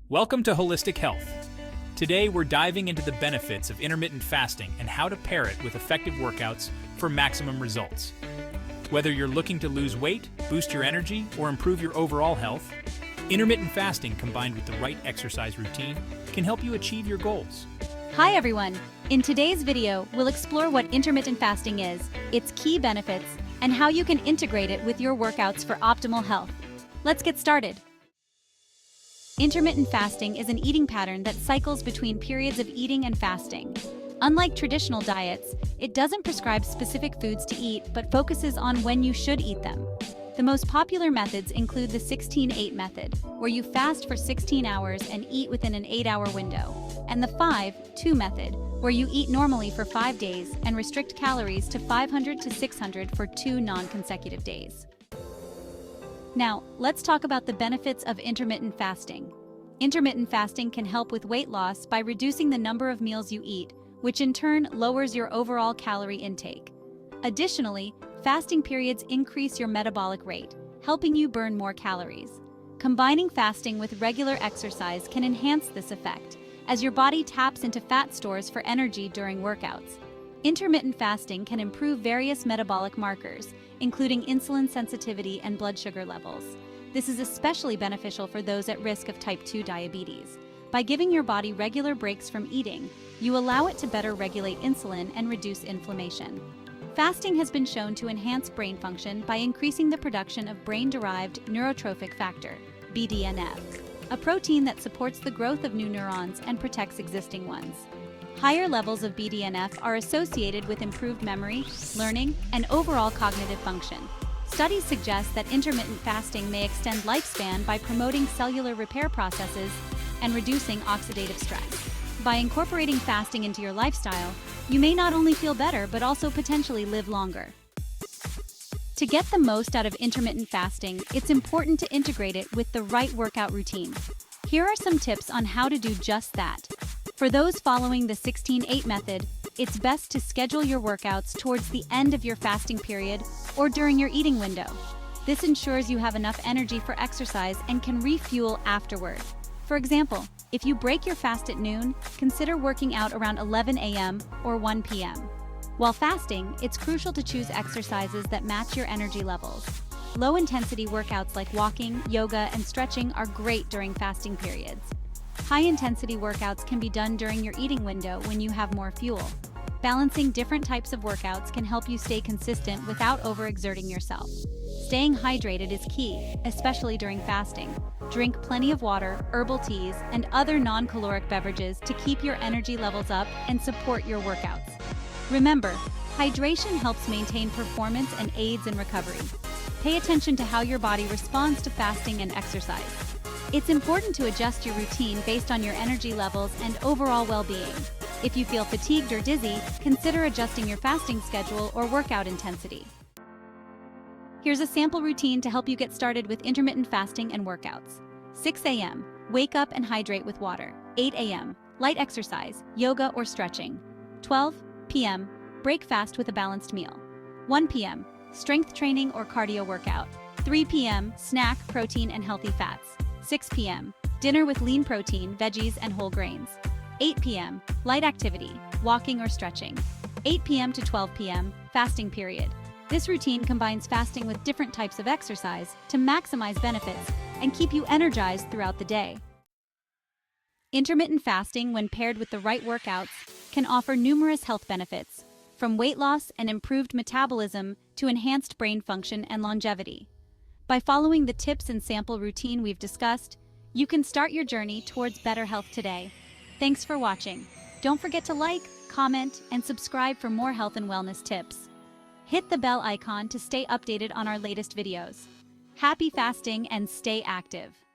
Welcome to Holistic Health. Today we're diving into the benefits of intermittent fasting and how to pair it with effective workouts for maximum results. Whether you're looking to lose weight, boost your energy, or improve your overall health, intermittent fasting combined with the right exercise routine can help you achieve your goals. Hi everyone! In today's video, we'll explore what intermittent fasting is, its key benefits, and how you can integrate it with your workouts for optimal health. Let's get started. Intermittent fasting is an eating pattern that cycles between periods of eating and fasting. Unlike traditional diets, it doesn't prescribe specific foods to eat but focuses on when you should eat them. The most popular methods include the 16-8 method, where you fast for 16 hours and eat within an 8-hour window, and the 5-2 method, where you eat normally for 5 days and restrict calories to 500 to 600 for 2 non-consecutive days. Now, let's talk about the benefits of intermittent fasting. Intermittent fasting can help with weight loss by reducing the number of meals you eat, which in turn lowers your overall calorie intake. Additionally, fasting periods increase your metabolic rate, helping you burn more calories. Combining fasting with regular exercise can enhance this effect, as your body taps into fat stores for energy during workouts. Intermittent fasting can improve various metabolic markers, including insulin sensitivity and blood sugar levels. This is especially beneficial for those at risk of type 2 diabetes. By giving your body regular breaks from eating, you allow it to better regulate insulin and reduce inflammation. Fasting has been shown to enhance brain function by increasing the production of brain-derived neurotrophic factor, BDNF, a protein that supports the growth of new neurons and protects existing ones. Higher levels of BDNF are associated with improved memory, learning, and overall cognitive function. Studies suggest that intermittent fasting may extend lifespan by promoting cellular repair processes and reducing oxidative stress. By incorporating fasting into your lifestyle, you may not only feel better but also potentially live longer. To get the most out of intermittent fasting, it's important to integrate it with the right workout routine. Here are some tips on how to do just that. For those following the 16-8 method, it's best to schedule your workouts towards the end of your fasting period or during your eating window. This ensures you have enough energy for exercise and can refuel afterward. For example, if you break your fast at noon, consider working out around 11 a.m. or 1 p.m. While fasting, it's crucial to choose exercises that match your energy levels. Low-intensity workouts like walking, yoga, and stretching are great during fasting periods. High-intensity workouts can be done during your eating window when you have more fuel. Balancing different types of workouts can help you stay consistent without overexerting yourself. Staying hydrated is key, especially during fasting. Drink plenty of water, herbal teas, and other non-caloric beverages to keep your energy levels up and support your workouts. Remember, hydration helps maintain performance and aids in recovery. Pay attention to how your body responds to fasting and exercise. It's important to adjust your routine based on your energy levels and overall well-being. If you feel fatigued or dizzy, consider adjusting your fasting schedule or workout intensity. Here's a sample routine to help you get started with intermittent fasting and workouts. 6 a.m. Wake up and hydrate with water. 8 a.m. Light exercise, yoga or stretching. 12 p.m. Break fast with a balanced meal. 1 p.m. Strength training or cardio workout. 3 p.m. Snack, protein, and healthy fats. 6 p.m. Dinner with lean protein, veggies, and whole grains. 8 p.m. Light activity, walking or stretching. 8 p.m. to 12 p.m. Fasting period. This routine combines fasting with different types of exercise to maximize benefits and keep you energized throughout the day. Intermittent fasting, when paired with the right workouts, can offer numerous health benefits, from weight loss and improved metabolism to enhanced brain function and longevity. By following the tips and sample routine we've discussed, you can start your journey towards better health today. Thanks for watching. Don't forget to like, comment, and subscribe for more health and wellness tips. Hit the bell icon to stay updated on our latest videos. Happy fasting and stay active!